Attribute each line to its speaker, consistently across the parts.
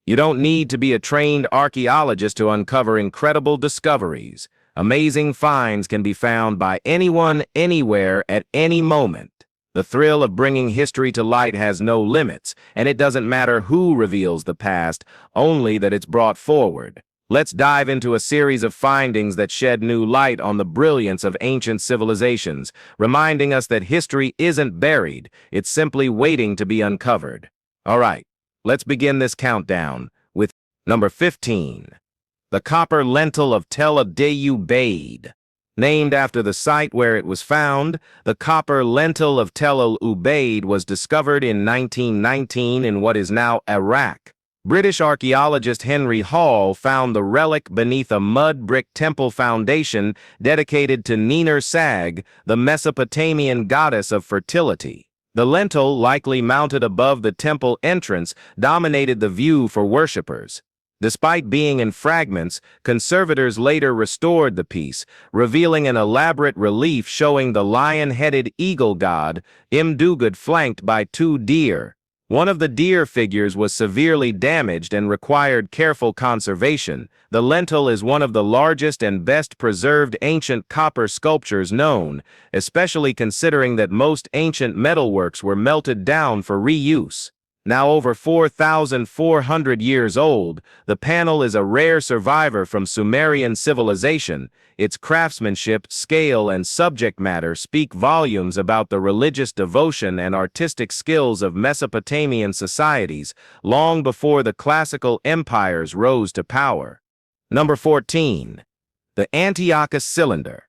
Speaker 1: You don't need to be a trained archaeologist to uncover incredible discoveries. Amazing finds can be found by anyone, anywhere, at any moment. The thrill of bringing history to light has no limits, and it doesn't matter who reveals the past, only that it's brought forward. Let's dive into a series of findings that shed new light on the brilliance of ancient civilizations, reminding us that history isn't buried, it's simply waiting to be uncovered. All right, let's begin this countdown with number 15. The copper lentil of Tel el-Ubaid. Named after the site where it was found, the copper lentil of Tel el-Ubaid was discovered in 1919 in what is now Iraq. British archaeologist Henry Hall found the relic beneath a mud brick temple foundation dedicated to Ner-Sag, the Mesopotamian goddess of fertility. The lentil, likely mounted above the temple entrance, dominated the view for worshippers. Despite being in fragments, conservators later restored the piece, revealing an elaborate relief showing the lion-headed eagle god, Imdugud, flanked by two deer. One of the deer figures was severely damaged and required careful conservation. The lentil is one of the largest and best preserved ancient copper sculptures known, especially considering that most ancient metalworks were melted down for reuse. Now over 4,400 years old, the panel is a rare survivor from Sumerian civilization. Its craftsmanship, scale, and subject matter speak volumes about the religious devotion and artistic skills of Mesopotamian societies, long before the classical empires rose to power. Number 14. The Antiochus cylinder.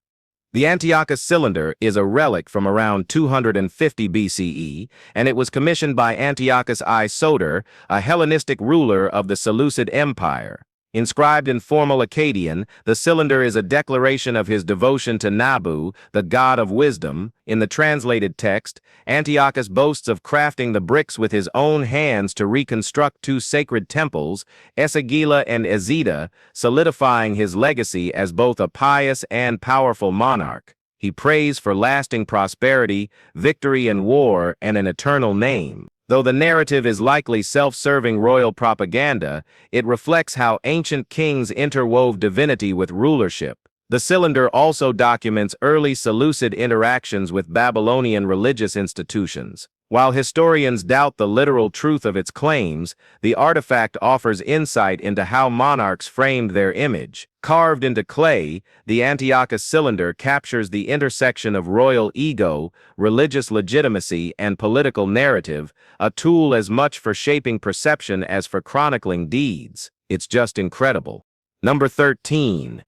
Speaker 1: The Antiochus cylinder is a relic from around 250 BCE, and it was commissioned by Antiochus I Soter, a Hellenistic ruler of the Seleucid Empire. Inscribed in formal Akkadian, the cylinder is a declaration of his devotion to Nabu, the god of wisdom. In the translated text, Antiochus boasts of crafting the bricks with his own hands to reconstruct two sacred temples, Esagila and Ezida, solidifying his legacy as both a pious and powerful monarch. He prays for lasting prosperity, victory in war, and an eternal name. Though the narrative is likely self-serving royal propaganda, it reflects how ancient kings interwove divinity with rulership. The cylinder also documents early Seleucid interactions with Babylonian religious institutions. While historians doubt the literal truth of its claims, the artifact offers insight into how monarchs framed their image. Carved into clay, the Antiochus cylinder captures the intersection of royal ego, religious legitimacy, and political narrative, a tool as much for shaping perception as for chronicling deeds. It's just incredible. Number 13.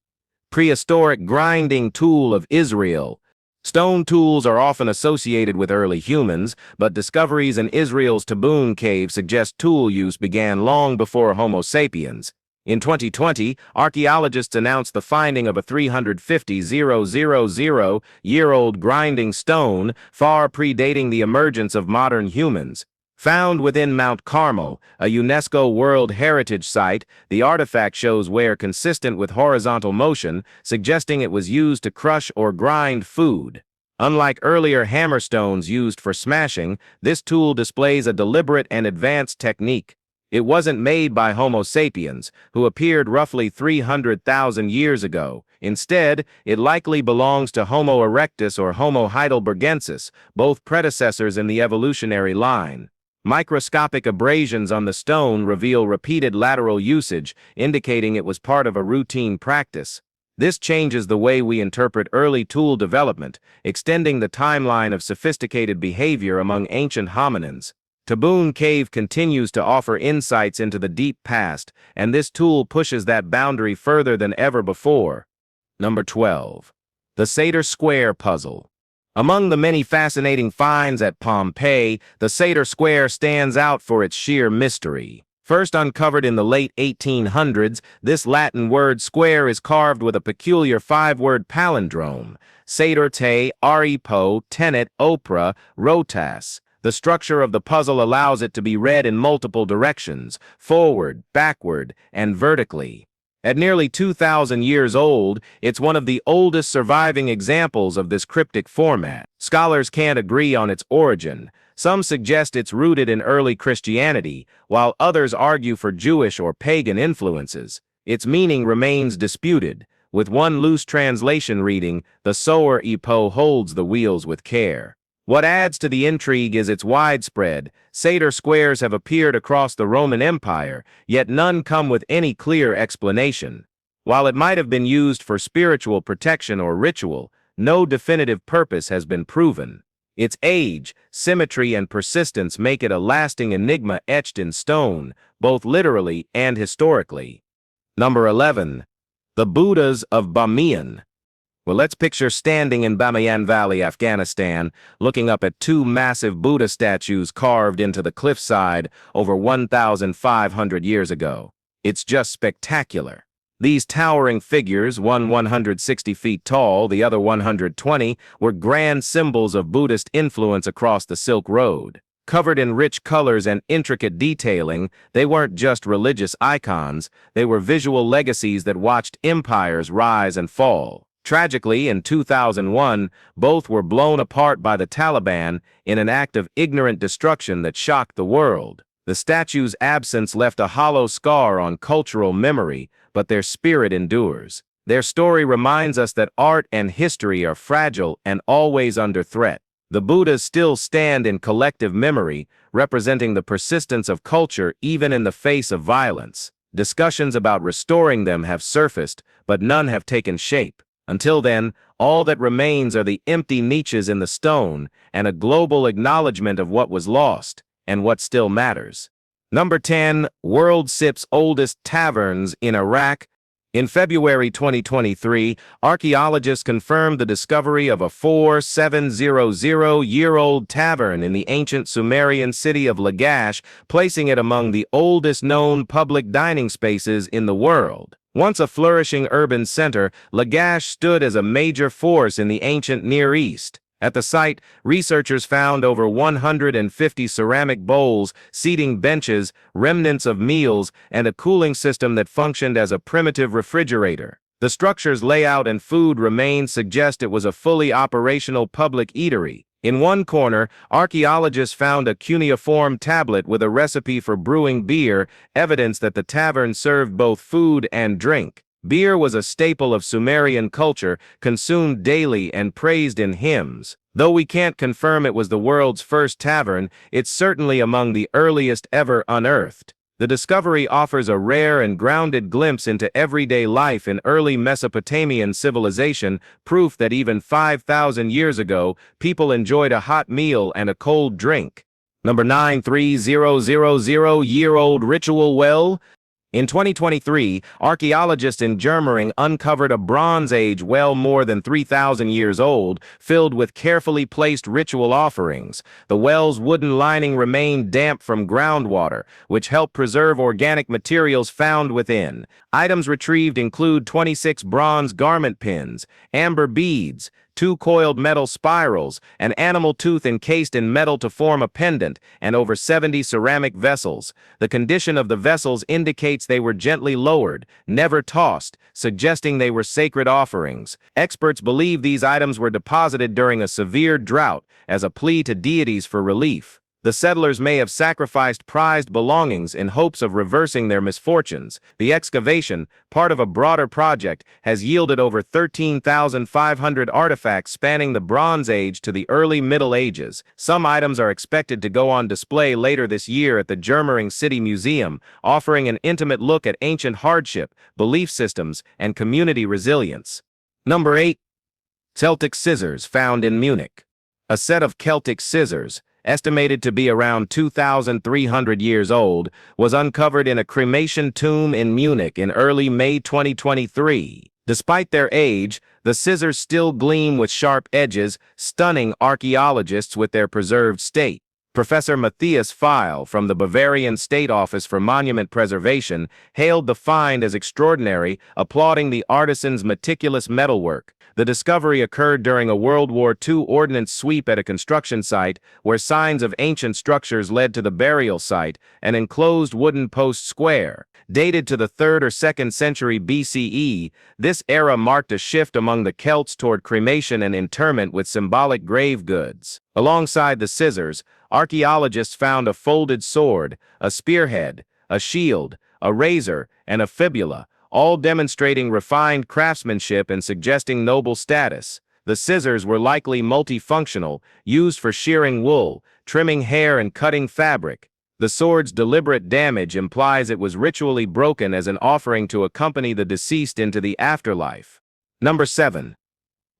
Speaker 1: Prehistoric grinding tool of Israel. Stone tools are often associated with early humans, but discoveries in Israel's Tabun cave suggest tool use began long before Homo sapiens. In 2020, archaeologists announced the finding of a 350,000-year-old grinding stone, far predating the emergence of modern humans. Found within Mount Carmel, a UNESCO World Heritage Site, the artifact shows wear consistent with horizontal motion, suggesting it was used to crush or grind food. Unlike earlier hammerstones used for smashing, this tool displays a deliberate and advanced technique. It wasn't made by Homo sapiens, who appeared roughly 300,000 years ago. Instead, it likely belongs to Homo erectus or Homo heidelbergensis, both predecessors in the evolutionary line. Microscopic abrasions on the stone reveal repeated lateral usage, indicating it was part of a routine practice. This changes the way we interpret early tool development, extending the timeline of sophisticated behavior among ancient hominins. Tabun Cave continues to offer insights into the deep past, and this tool pushes that boundary further than ever before. Number 12. The Sator Square Puzzle. Among the many fascinating finds at Pompeii, the Sator Square stands out for its sheer mystery. First uncovered in the late 1800s, this Latin word square is carved with a peculiar five-word palindrome: Sator te, aripo, tenet, opera, rotas. The structure of the puzzle allows it to be read in multiple directions: forward, backward, and vertically. At nearly 2,000 years old, it's one of the oldest surviving examples of this cryptic format. Scholars can't agree on its origin. Some suggest it's rooted in early Christianity, while others argue for Jewish or pagan influences. Its meaning remains disputed, with one loose translation reading, "The sower Epo holds the wheels with care." What adds to the intrigue is its widespread. Satyr squares have appeared across the Roman Empire, yet none come with any clear explanation. While it might have been used for spiritual protection or ritual, no definitive purpose has been proven. Its age, symmetry, and persistence make it a lasting enigma etched in stone, both literally and historically. Number 11. The Buddhas of Bamiyan. Well, let's picture standing in Bamiyan Valley, Afghanistan, looking up at two massive Buddha statues carved into the cliffside over 1,500 years ago. It's just spectacular. These towering figures, one 160 feet tall, the other 120, were grand symbols of Buddhist influence across the Silk Road. Covered in rich colors and intricate detailing, they weren't just religious icons, they were visual legacies that watched empires rise and fall. Tragically, in 2001, both were blown apart by the Taliban in an act of ignorant destruction that shocked the world. The statue's absence left a hollow scar on cultural memory, but their spirit endures. Their story reminds us that art and history are fragile and always under threat. The Buddhas still stand in collective memory, representing the persistence of culture even in the face of violence. Discussions about restoring them have surfaced, but none have taken shape. Until then, all that remains are the empty niches in the stone and a global acknowledgement of what was lost and what still matters. Number 10. World SIP's oldest taverns in Iraq. In February 2023, archaeologists confirmed the discovery of a 4,700-year-old tavern in the ancient Sumerian city of Lagash, placing it among the oldest known public dining spaces in the world. Once a flourishing urban center, Lagash stood as a major force in the ancient Near East. At the site, researchers found over 150 ceramic bowls, seating benches, remnants of meals, and a cooling system that functioned as a primitive refrigerator. The structure's layout and food remains suggest it was a fully operational public eatery. In one corner, archaeologists found a cuneiform tablet with a recipe for brewing beer, evidence that the tavern served both food and drink. Beer was a staple of Sumerian culture, consumed daily and praised in hymns. Though we can't confirm it was the world's first tavern, it's certainly among the earliest ever unearthed. The discovery offers a rare and grounded glimpse into everyday life in early Mesopotamian civilization, proof that even 5,000 years ago, people enjoyed a hot meal and a cold drink. Number 9. 3,000-year-old ritual well. In 2023, archaeologists in Germany uncovered a Bronze Age well more than 3,000 years old, filled with carefully placed ritual offerings. The well's wooden lining remained damp from groundwater, which helped preserve organic materials found within. Items retrieved include 26 bronze garment pins, amber beads, 2 coiled metal spirals, an animal tooth encased in metal to form a pendant, and over 70 ceramic vessels. The condition of the vessels indicates they were gently lowered, never tossed, suggesting they were sacred offerings. Experts believe these items were deposited during a severe drought as a plea to deities for relief. The settlers may have sacrificed prized belongings in hopes of reversing their misfortunes. The excavation, part of a broader project, has yielded over 13,500 artifacts spanning the Bronze Age to the early Middle Ages. Some items are expected to go on display later this year at the Germering City Museum, offering an intimate look at ancient hardship, belief systems, and community resilience. Number 8. Celtic scissors found in Munich. A set of Celtic scissors, estimated to be around 2,300 years old, was uncovered in a cremation tomb in Munich in early May 2023. Despite their age, the scissors still gleam with sharp edges, stunning archaeologists with their preserved state. Professor Matthias Feil from the Bavarian State Office for Monument Preservation hailed the find as extraordinary, applauding the artisan's meticulous metalwork. The discovery occurred during a World War II ordnance sweep at a construction site where signs of ancient structures led to the burial site, an enclosed wooden post square. Dated to the 3rd or 2nd century BCE, this era marked a shift among the Celts toward cremation and interment with symbolic grave goods. Alongside the scissors, archaeologists found a folded sword, a spearhead, a shield, a razor, and a fibula, all demonstrating refined craftsmanship and suggesting noble status. The scissors were likely multifunctional, used for shearing wool, trimming hair, and cutting fabric. The sword's deliberate damage implies it was ritually broken as an offering to accompany the deceased into the afterlife. Number 7.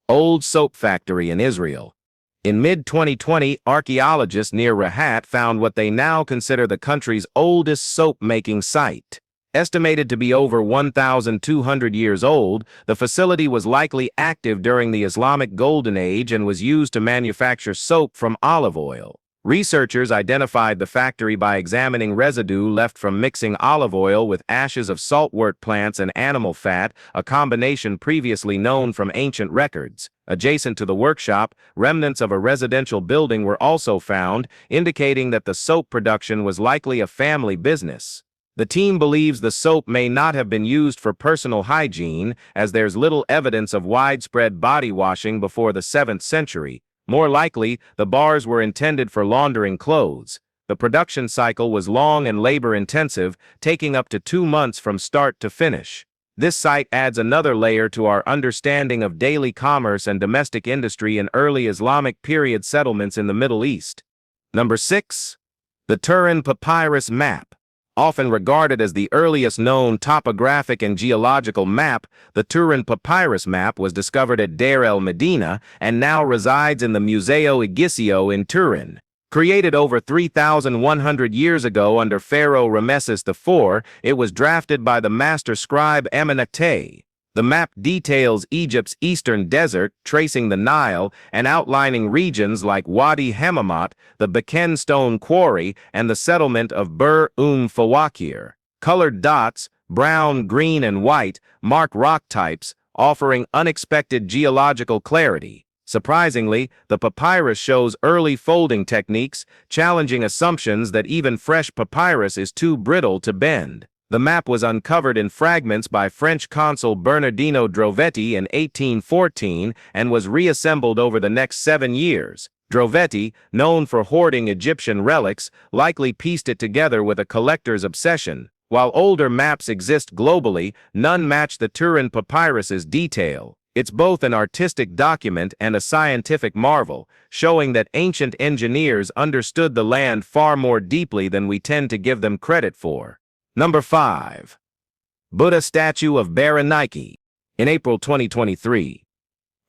Speaker 1: Old soap factory in Israel. In mid-2020, archaeologists near Rahat found what they now consider the country's oldest soap-making site. Estimated to be over 1,200 years old, the facility was likely active during the Islamic Golden Age and was used to manufacture soap from olive oil. Researchers identified the factory by examining residue left from mixing olive oil with ashes of saltwort plants and animal fat, a combination previously known from ancient records. Adjacent to the workshop, remnants of a residential building were also found, indicating that the soap production was likely a family business. The team believes the soap may not have been used for personal hygiene, as there's little evidence of widespread body washing before the 7th century. More likely, the bars were intended for laundering clothes. The production cycle was long and labor-intensive, taking up to 2 months from start to finish. This site adds another layer to our understanding of daily commerce and domestic industry in early Islamic period settlements in the Middle East. Number 6. The Turin Papyrus Map. Often regarded as the earliest known topographic and geological map, the Turin Papyrus map was discovered at Deir el-Medina and now resides in the Museo Egizio in Turin. Created over 3,100 years ago under Pharaoh Ramesses IV, it was drafted by the master scribe Amenhotep. The map details Egypt's eastern desert, tracing the Nile, and outlining regions like Wadi Hammamat, the Beken stone quarry, and the settlement of Bir Fawakir. Colored dots, brown, green, and white, mark rock types, offering unexpected geological clarity. Surprisingly, the papyrus shows early folding techniques, challenging assumptions that even fresh papyrus is too brittle to bend. The map was uncovered in fragments by French consul Bernardino Drovetti in 1814 and was reassembled over the next 7 years. Drovetti, known for hoarding Egyptian relics, likely pieced it together with a collector's obsession. While older maps exist globally, none match the Turin Papyrus's detail. It's both an artistic document and a scientific marvel, showing that ancient engineers understood the land far more deeply than we tend to give them credit for. Number 5. Buddha statue of Berenike. In April 2023,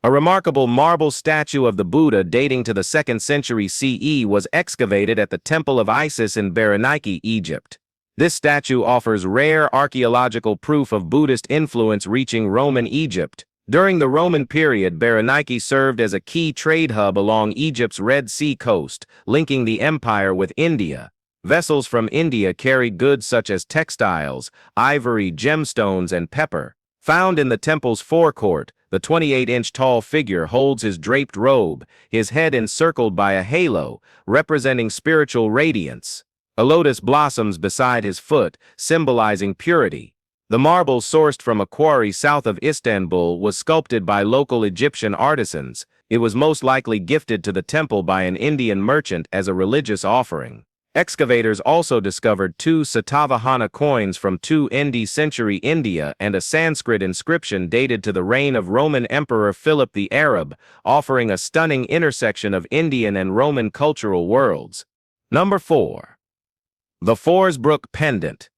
Speaker 1: a remarkable marble statue of the Buddha dating to the 2nd century CE was excavated at the Temple of Isis in Berenike, Egypt. This statue offers rare archaeological proof of Buddhist influence reaching Roman Egypt. During the Roman period, Berenike served as a key trade hub along Egypt's Red Sea coast, linking the empire with India. Vessels from India carried goods such as textiles, ivory, gemstones, and pepper. Found in the temple's forecourt, the 28-inch tall figure holds his draped robe, his head encircled by a halo, representing spiritual radiance. A lotus blossoms beside his foot, symbolizing purity. The marble, sourced from a quarry south of Istanbul, was sculpted by local Egyptian artisans. It was most likely gifted to the temple by an Indian merchant as a religious offering. Excavators also discovered 2 Satavahana coins from 2 ND century India and a Sanskrit inscription dated to the reign of Roman Emperor Philip the Arab, offering a stunning intersection of Indian and Roman cultural worlds. Number 4. The Forsbrook Pendant.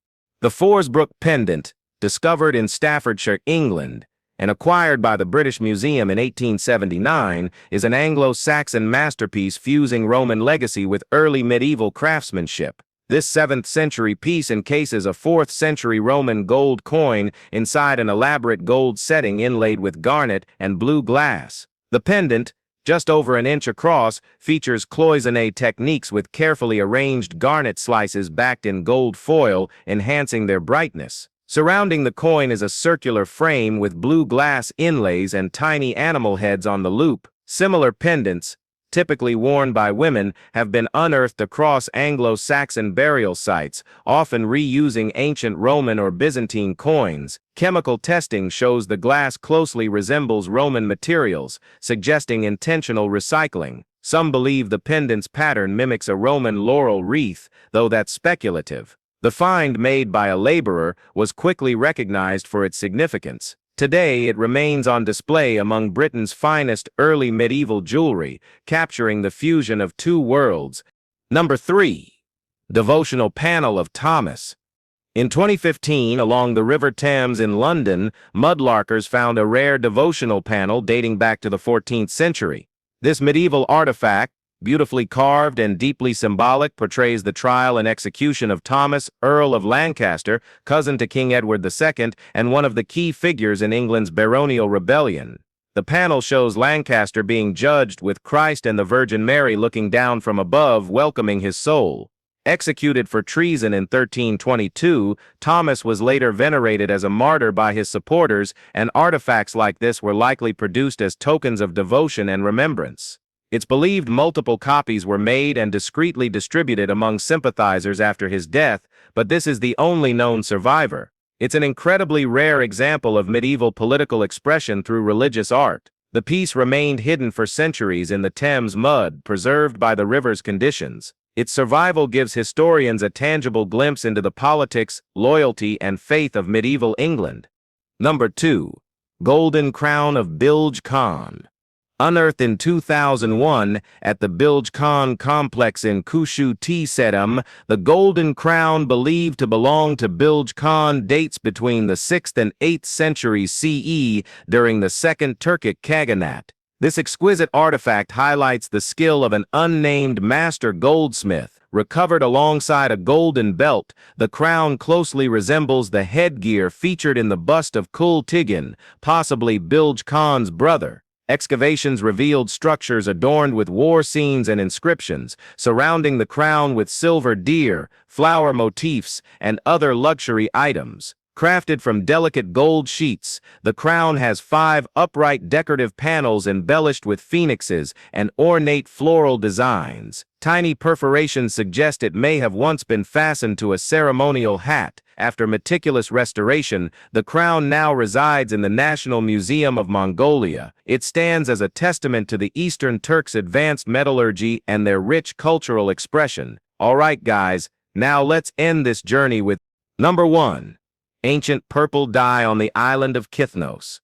Speaker 1: The Forsbrook Pendant, discovered in Staffordshire, England, and acquired by the British Museum in 1879, is an Anglo-Saxon masterpiece fusing Roman legacy with early medieval craftsmanship. This 7th century piece encases a 4th century Roman gold coin inside an elaborate gold setting inlaid with garnet and blue glass. The pendant, just over an inch across, features cloisonné techniques with carefully arranged garnet slices backed in gold foil, enhancing their brightness. Surrounding the coin is a circular frame with blue glass inlays and tiny animal heads on the loop. Similar pendants, typically worn by women, have been unearthed across Anglo-Saxon burial sites, often reusing ancient Roman or Byzantine coins. Chemical testing shows the glass closely resembles Roman materials, suggesting intentional recycling. Some believe the pendant's pattern mimics a Roman laurel wreath, though that's speculative. The find made by a laborer was quickly recognized for its significance. Today, it remains on display among Britain's finest early medieval jewelry, capturing the fusion of two worlds. Number 3. Devotional Panel of Thomas. In 2015, along the River Thames in London, mudlarkers found a rare devotional panel dating back to the 14th century. This medieval artifact, beautifully carved and deeply symbolic, portrays the trial and execution of Thomas, Earl of Lancaster, cousin to King Edward II, and one of the key figures in England's baronial rebellion. The panel shows Lancaster being judged, with Christ and the Virgin Mary looking down from above, welcoming his soul. Executed for treason in 1322, Thomas was later venerated as a martyr by his supporters, and artifacts like this were likely produced as tokens of devotion and remembrance. It's believed multiple copies were made and discreetly distributed among sympathizers after his death, but this is the only known survivor. It's an incredibly rare example of medieval political expression through religious art. The piece remained hidden for centuries in the Thames mud, preserved by the river's conditions. Its survival gives historians a tangible glimpse into the politics, loyalty, and faith of medieval England. Number 2. Golden Crown of Bilge Khan. Unearthed in 2001 at the Bilge Khan complex in Kushu Tsetam, the golden crown believed to belong to Bilge Khan dates between the 6th and 8th centuries CE during the Second Turkic Khaganate. This exquisite artifact highlights the skill of an unnamed master goldsmith. Recovered alongside a golden belt, the crown closely resembles the headgear featured in the bust of Kul Tigan, possibly Bilge Khan's brother. Excavations revealed structures adorned with war scenes and inscriptions, surrounding the crown with silver deer, flower motifs, and other luxury items. Crafted from delicate gold sheets, the crown has 5 upright decorative panels embellished with phoenixes and ornate floral designs. Tiny perforations suggest it may have once been fastened to a ceremonial hat. After meticulous restoration, the crown now resides in the National Museum of Mongolia. It stands as a testament to the Eastern Turks' advanced metallurgy and their rich cultural expression. Alright guys, now let's end this journey with Number 1. Ancient purple dye on the island of Kythnos.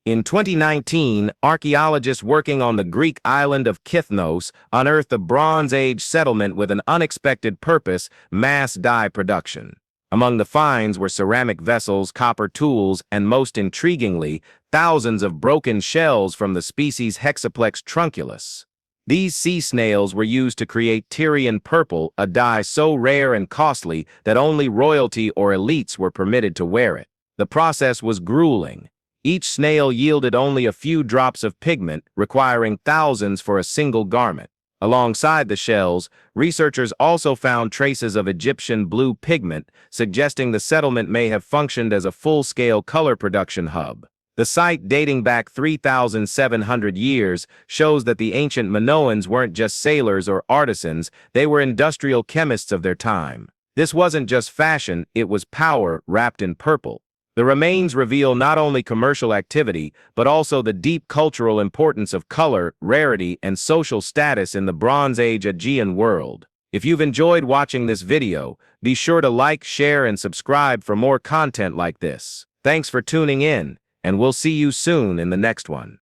Speaker 1: In 2019, archaeologists working on the Greek island of Kythnos unearthed a Bronze Age settlement with an unexpected purpose: mass dye production. Among the finds were ceramic vessels, copper tools, and most intriguingly, thousands of broken shells from the species Hexaplex trunculus. These sea snails were used to create Tyrian purple, a dye so rare and costly that only royalty or elites were permitted to wear it. The process was grueling. Each snail yielded only a few drops of pigment, requiring thousands for a single garment. Alongside the shells, researchers also found traces of Egyptian blue pigment, suggesting the settlement may have functioned as a full-scale color production hub. The site, dating back 3,700 years, shows that the ancient Minoans weren't just sailors or artisans, they were industrial chemists of their time. This wasn't just fashion, it was power wrapped in purple. The remains reveal not only commercial activity, but also the deep cultural importance of color, rarity, and social status in the Bronze Age Aegean world. If you've enjoyed watching this video, be sure to like, share, and subscribe for more content like this. Thanks for tuning in, and we'll see you soon in the next one.